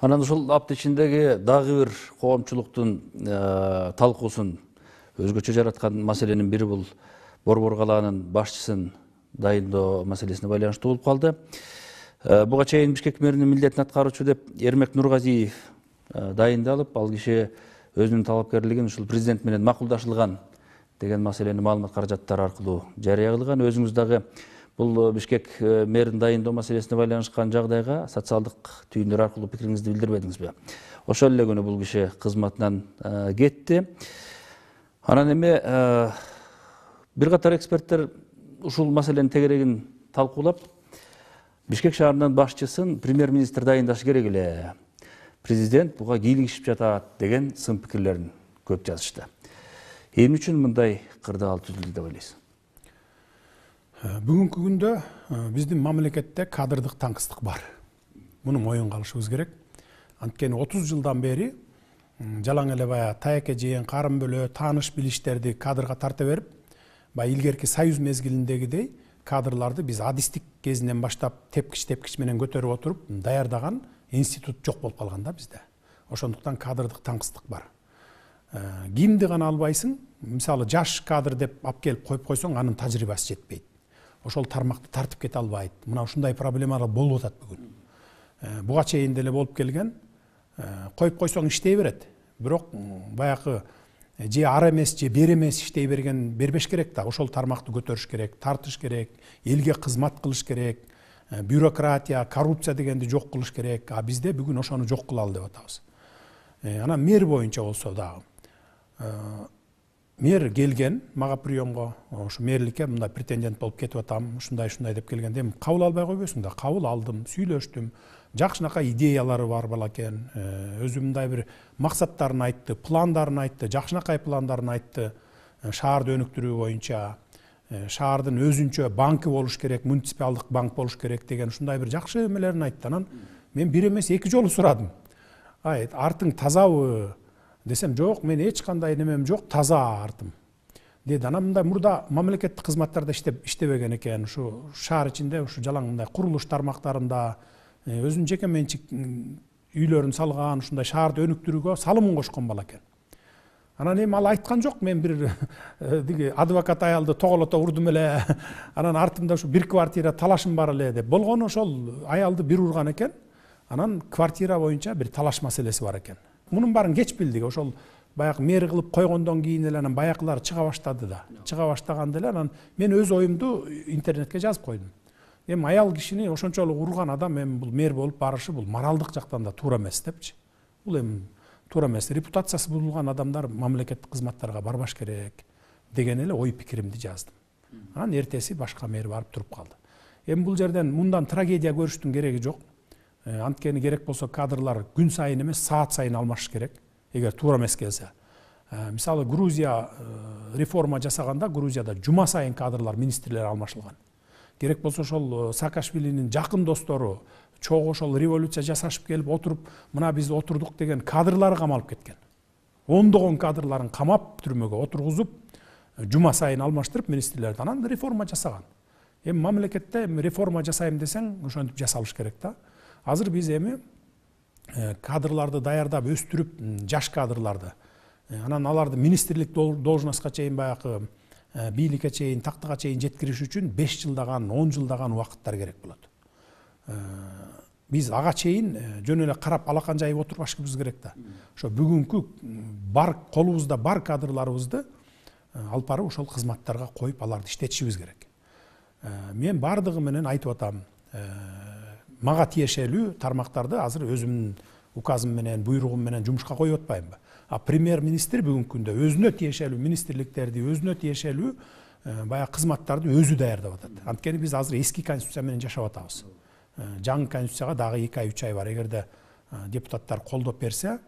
Анан ушул апта ичиндеги дагы бир коомчулуктун талкуусун өзгөчө жараткан маселенин бири бул Борбор калаанын башчысын дайындоо маселесине байланыштуу болуп калды. Буга чейин Бишкек мэринин милдетин аткаруучу деп Эрмек Нургазиев дайындалып, ал киши өзүнүн талапкерлигин ушул президент менен макулдашылган деген маселени маалымат каражаттары аркылуу жарыя кылган. Өзүңүз дагы бул Бишкек мэрин дайындоо маселесине байланышкан жагдайга социалдык түйүндөр аркылуу пикириңизди билдирбедиңизби? Ошол эле күнү бул киши кызматынан кетти. Анан эми бир катар эксперттер ушул маселенин тегерегин талкуулап, Бишкек шаарынын башчысын премьер-министр дайындашы керек эле. Президент буга кийлигишип жатат деген сын пикирлерин көп жазышты. Эмне үчүн мындай кырдаал түзүлдү деп ойлойсуз? Бүгүнкү күндө биздин мамлекетте кадрдык таңкыстык бар. Муну моюнга алышыбыз керек. Анткени 30 жылдан бери жалаң эле бая таяке жеген карын бөлө тааныш билиштерди кадрга тарта берип, бая илгерки союз мезгилиндегидей кадрларды биз адистик кезинен баштап тепкич менен көтөрүп отуруп даярдаган институт жок болуп калган да бизде. Ошондуктан кадрдык таңкыстык бар. Кимди гана албайсың, мисалы жаш кадр деп алып келип коюп койсоң, анын тажрыйбасы жетпейт. Ошол тармакты тартып кете албайт. Мына ушундай проблемалар болуп атат бүгүн. Буга чейин деле болуп келген. Коюп койсоң иштей берет. Бирок баягы же ар эмес, же бер эмес иштей бербеш керек да. Ошол тармакты көтөрүш керек, тартыш керек, элге кызмат кылыш керек, бюрократия, коррупция дегенди жок кылыш керек. А бизде бүгүн ошону жок кылалы деп атабыз. Анан мэр боюнча болсо дагы мэр келген мага приемго, ошо мэрликке мындай претендент болуп кетип атам, ушундай деп келгенде эми кабыл албай койбойсуң да. Кабыл алдым, сүйлөштүм. Жакшынакай идеялары бар бала экен. Өзү мындай бир максаттарын айтты, пландарын айтты, жакшынакай пландарын айтты. Шаарды өнүктүрүү боюнча, шаардын өзүнчө банкы болуш керек, муниципалдык банк болуш керек деген ушундай бир жакшы эмелерин айтты. Анан мен бир эмес эки жолу сурадым. Артың тазабы? Десем, жок, мен эч кандай немем жок, таза артым. Деди. Анан мындай мурда мамлекеттик кызматтарда иштебеген экен, ушу шаар ичинде, ушу жалаң мындай курулуш тармактарында өзүнүн жеке менчик үйлөрүн салган, ушундай шаарды өнүктүрүүгө салымын кошкон бала экен. Анан эми ал айткан жок, мен бир адвокат аялды тоголото урдум эле, анан артымда ушу бир квартира талашым бар эле деп. Болгону ошол аялды бир урган экен. Анан квартира боюнча бир талаш маселеси бар экен. Мунун баарын кеч билдик. Ошол баягы мэр кылып койгондон кийин эле анан баякылар чыга баштады да. Чыга баштаганда эле анан мен өз оюмду интернетке жазып койдум. Эми аял кишини ошончолук урган адам эми бул мэр болуп барышы бул моралдык жактан да туура эмес депчи. Бул эми туура эмес. Репутациясы бузулган адамдар мамлекеттик кызматтарга барбаш керек деген эле ой пикиримди жаздым. Анан эртеси башка мэр барып туруп калды. Эми бул жерден мындан трагедия көрүштүн кереги жок. Анткени керек болсо кадрлар күн сайын эмес, саат сайын алмашыш керек. Эгер туура эмес келсе. Мисалы Грузия реформа жасаганда Грузияда жума сайын кадрлар, министрлер алмашылган. Керек болсо ошол Саакашвилинин жакын достору чогуу ошол революция жасашып келип отуруп, мына биз отурдук деген кадрлары камалып кеткен. Ондогон кадрларын камап түрмөгө отургузуп, жума сайын алмаштырып министрлерди анан реформа жасаган. Эми мамлекетте реформа жасайм десең, ошентип жасалыш керек да. Азыр биз эми кадрларды даярдап өстүрүп, жаш кадрларды, анан аларды министрлик должностка чейин баягы бийликке чейин, тактыга чейин жеткириш үчүн 5 жылдаган, 10 жылдаган убакыттар керек болот. Биз ага чейин жөн эле карап алакан жайып отурбашыбыз керек да. Ошо бүгүнкү бар колубузда бар кадрларыбызды алып барып ошол кызматтарга коюп, аларды иштетишибиз керек. Мен бардыгы менен айтып атам, мага тиешелүү тармактарды азыр өзүмдүн указым менен, буйругум менен жумушка коюп атпаймбы? А премьер-министр бүгүнкү күндө өзүнө тиешелүү министрликтерди, өзүнө тиешелүү баягы кызматтарды өзү даярдап атат. Анткени биз азыр эски конституция менен жашап атабыз. Жаңы конституцияга дагы 2 ай, 3 ай бар. Эгерде депутаттар колдоп берсе,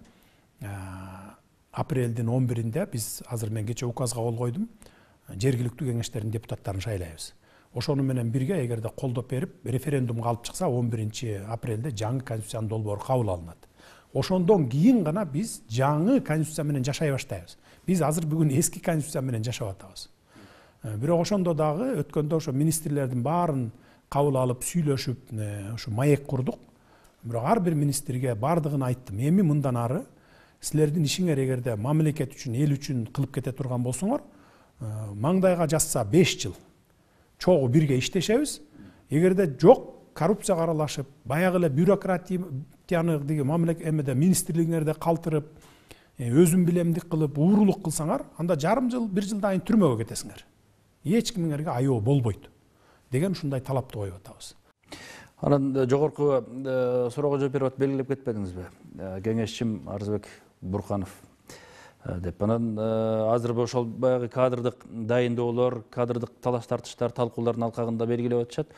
апрелдин 11-inde биз азыр мен кече указга кол койдум. Жергиликтүү кеңештердин депутаттарын шайлайбыз. Ошону менен бирге эгерде колдоп берип, референдумга алып чыкса, 11-апрелде жаңы конституциянын долбоору кабыл алынат. Ошондон кийин гана биз жаңы конституция менен жашай баштайбыз. Биз азыр бүгүн эски конституция менен жашап атабыз. Бирок ошондо дагы өткөндө ошо министрлердин баарын кабыл алып сүйлөшүп, ошо маек курдук. Бирок ар бир министрге бардыгын айттым. Эми мындан ары силердин ишиңер эгерде мамлекет үчүн, эл үчүн кылып кете турган болсоңор, маңдайга жазса 5 жыл чогуу бирге иштешебиз. Эгерде жок коррупцияга аралашып, баягы эле бюрократияны деги мамлекет эмеде министрлигиңерде калтырып, өзүн билемдик кылып, уурулук кылсаңар, анда жарым жыл, 1 жылдан кийин түрмөгө кетесиңер. Эч кимиңерге айоо болбойт деген ушундай талапты коюп атабыз. Анан жогорку суроого жооп берип белгилеп кетпедиңизби? Кеңешчим Арзыбек Бурканов деп. Анан азыр ошол баягы кадрдык дайындоолор, кадрдык талаш тартыштар, талкуулардын алкагында белгилеп атышат.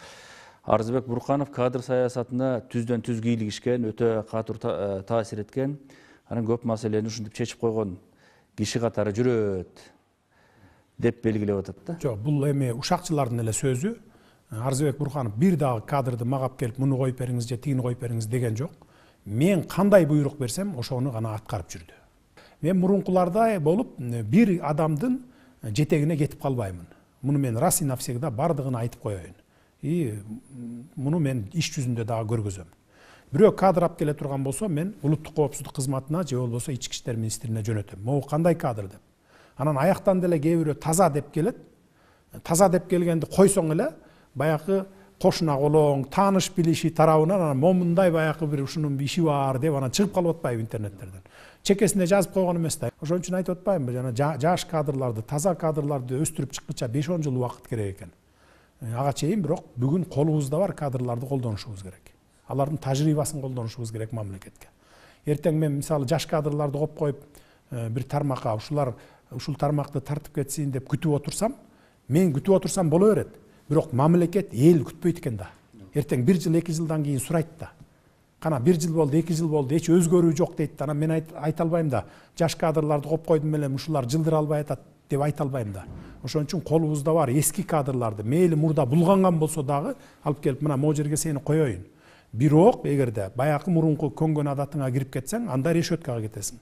Арзыбек Бурканов кадр саясатына түздөн түз кийлигишкен, өтө катуу таасир эткен. Анан көп маселени ушинтип чечип койгон киши катары жүрөт деп белгилеп атат да. Жок, бул эми ушакчылардын эле сөзү. Арзыбек Бурканов бир дагы кадрды магап келип, муну коюп бериңиз же тигини коюп бериңиз деген жок. Мен кандай буйрук берсем, ошону гана аткарып жүрдү. Мен мурункулардай болуп, бир адамдын жетегине кетип калбаймын. Муну мен раз и навсегда бардыгын айтып коеюн. Муну мен иш жүзүндө дагы көргөзөм. Бирөө кадр алып келе турган болсо, мен улуттук коопсуздук кызматына же болбосо ички иштер министрине жөнөтөм. Могу кандай кадр деп. Анан аяктан деле кээ бирөө таза деп келет. Таза деп келгенди койсоң эле, баягы кошуна колоң, тааныш билиши тарабынан анан момундай баягы бир ушунун иши бар деп анан чыгып калып атпайбы интернеттерден. Чекесине жазып койгон эмес да. Ошон үчүн айтып атпаймынбы, жана жаш кадрларды, таза кадрларды өстүрүп чыккыча 5-10 жыл убакыт керек экен. Ага чейин бирок бүгүн колубузда бар кадрларды колдонушубуз керек. Алардын тажрыйбасын колдонушубуз керек мамлекетке. Эртең мен мисалы жаш кадрларды коюп коюп бир тармакка ушул тармакты тартып кетсин деп күтүп отурсам, мен күтүп отурсам боло берет. Бирок мамлекет эл күтпөйт экен да. Эртең 1 жыл, 2 жылдан кийин сурайт да. Кана 1 жыл болду, 2 жыл болду, эч өзгөрүү жок дейт да. Анан мен айта албайм да. Жаш кадрларды коюп койдум элем, ушулар жылдыра албай атат деп айта албайм да. Ошон үчүн колубузда бар эски кадрларды, мейли мурда булганган болсо дагы алып келип, мына могу жерге сени коеюн. Бирок эгерде баягы мурунку көнгөн адатыңа кирип кетсең, анда решеткага кетесиң.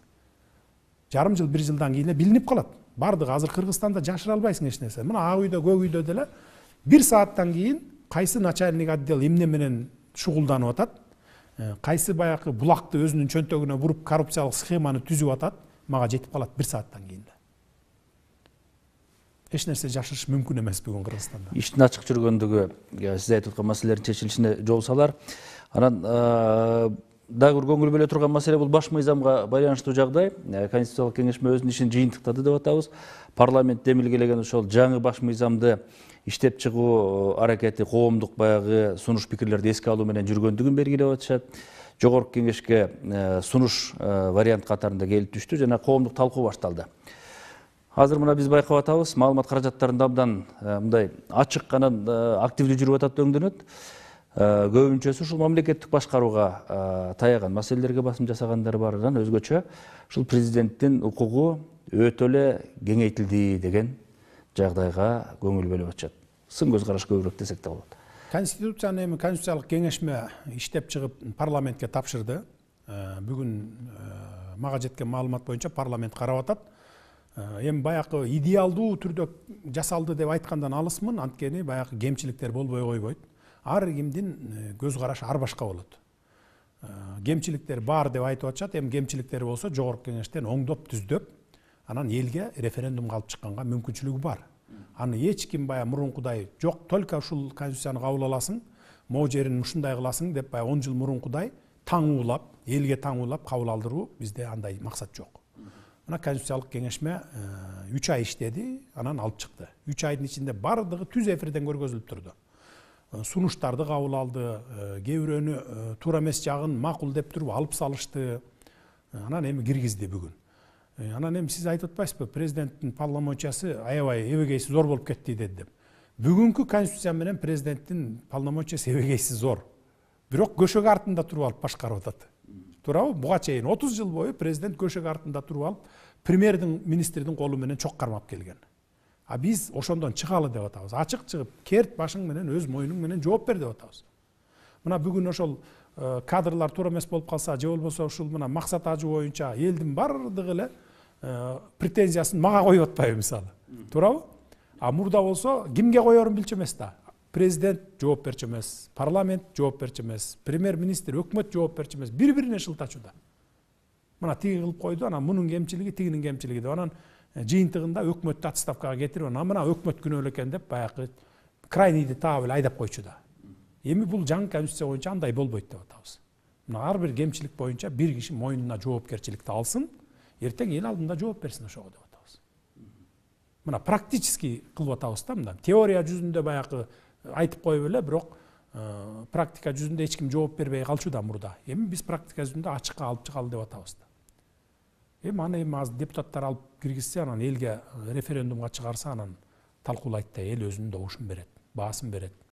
Жарым жыл, 1 жылдан кийин билинип калат. Бардыгы азыр Кыргызстанда жашыра албайсың эч нерсе. Мына ак үйдө, көк үйдө деле 1 сааттан кийин кайсы начальник отдел эмне менен шугулданып атат, кайсы баягы булакты өзүнүн чөнтөгүнө буруп коррупциялык схеманы түзүп атат, мага жетип калат 1 сааттан кийин. Эч нерсе жашырыш мүмкүн эмес бүгүн Кыргызстанда. Иштин ачык жүргөндүгү сиз айтып аткан маселелердин чечилишине жол салар. Анан дагы бир көңүл бөлө турган маселе бул баш мыйзамга байланыштуу жагдай. Конституциялык кеңешме өзүнүн ишин жыйынтыктады деп атабыз. Парламент демилгелеген ошол жаңы баш мыйзамды иштеп чыгуу аракети коомдук баягы сунуш пикирлерди эске алуу менен жүргөндүгүн белгилеп атышат. Жогорку кеңешке сунуш вариант катарында келип түштү жана коомдук талкуу башталды. Азыр мына биз байкап атабыз, маалымат каражаттарында абдан мындай ачык анан активдүү жүрүп атат өңдөнөт. Көбүнчөсү ушул мамлекеттик башкарууга таяган маселелерге басым жасагандар бар. Анан өзгөчө ушул президенттин укугу өтө эле кеңейтилди деген жагдайга көңүл бөлүп атышат. Сын көз караш көбүрөөк десек да болот. Конституцияны эми конституциялык кеңешме иштеп чыгып парламентке тапшырды. Бүгүн мага жеткен маалымат боюнча парламент карап атат. Эми баягы идеалдуу түрдө жасалды деп айткандан алысмын, анткени баягы кемчиликтер болбой койбойт. Ар кимдин көз карашы ар башка болот. Кемчиликтер бар деп айтып атышат, эми кемчиликтер болсо жогорку кеңештен оңдоп түздөп, анан элге референдумга алып чыкканга мүмкүнчүлүгү бар. Аны эч ким бая мурункудай жок, только ушул конституцияны кабыл аласың, могу жерин ушундай кыласың деп бая 10 жыл мурункудай таңуулап, элге таңуулап кабыл алдыруу бизде андай максат жок. Мына конституциялык кеңешме 3 ай иштеди, анан алып чыкты. 3 айдын ичинде бардыгы түз эфирден көргөзүлүп турду. Сунуштарды кабыл алды, кээ бирөөнү туура эмес жагын макул деп туруп алып салышты. Анан эми киргизди бүгүн. Анан эми сиз айтып атпайсызбы, президенттин полномочиясы аябай эбегейси зор болуп кетти деп. Бүгүнкү конституция менен президенттин полномочиясы эбегейси зор. Бирок көшөк артында туруп алып башкарып атат. Туурабы? Буга чейин 30 жыл бою президент көшөк артында туруп алып, премьердин, министрдин колу менен чок кармап келген. А биз ошондон чыгалы деп атабыз. Ачык чыгып, керт башың менен өз моюнуң менен жооп бер деп атабыз. Мына бүгүн ошол кадрлар туура эмес болуп калса, же болбосо ушул мына максат ажы боюнча элдин бардыгы эле претензиясын мага коюп атпайбы мисалы. Туурабы? А мурда болсо кимге коерун билчү эмес да. президент жооп берчү эмес, парламент жооп берчү эмес, премьер министр, өкмөт жооп берчү эмес, бири-бирине шылтачууда. Мына тиги кылып койду, анан мунун кемчилиги, тигинин кемчилиги деп, анан жыйынтыгында өкмөттү отставкага кетирип, анан мына өкмөт күнөөлүү экен деп баягы крайнийди таап эле айдап койчу да. Эми бул жаңы конституция боюнча андай болбойт деп атабыз. Мына ар бир кемчилик боюнча бир киши мойнуна жоопкерчиликти алсын, эртең эл алдында жооп берсин ошого деп атабыз. Мына практически кылып атабыз да, мында теория жүзүндө баягы айтып коюп эле, бирок практика жүзүндө эч ким жооп бербей калчу да мурда. Эми биз практика жүзүндө ачыкка алып чыгалы деп атабыз да. Эми аны азыр депутаттар алып киргизсе, анан элге референдумга чыгарса, анан талкуулайт да, эл өзүнүн добушун берет, баасын берет.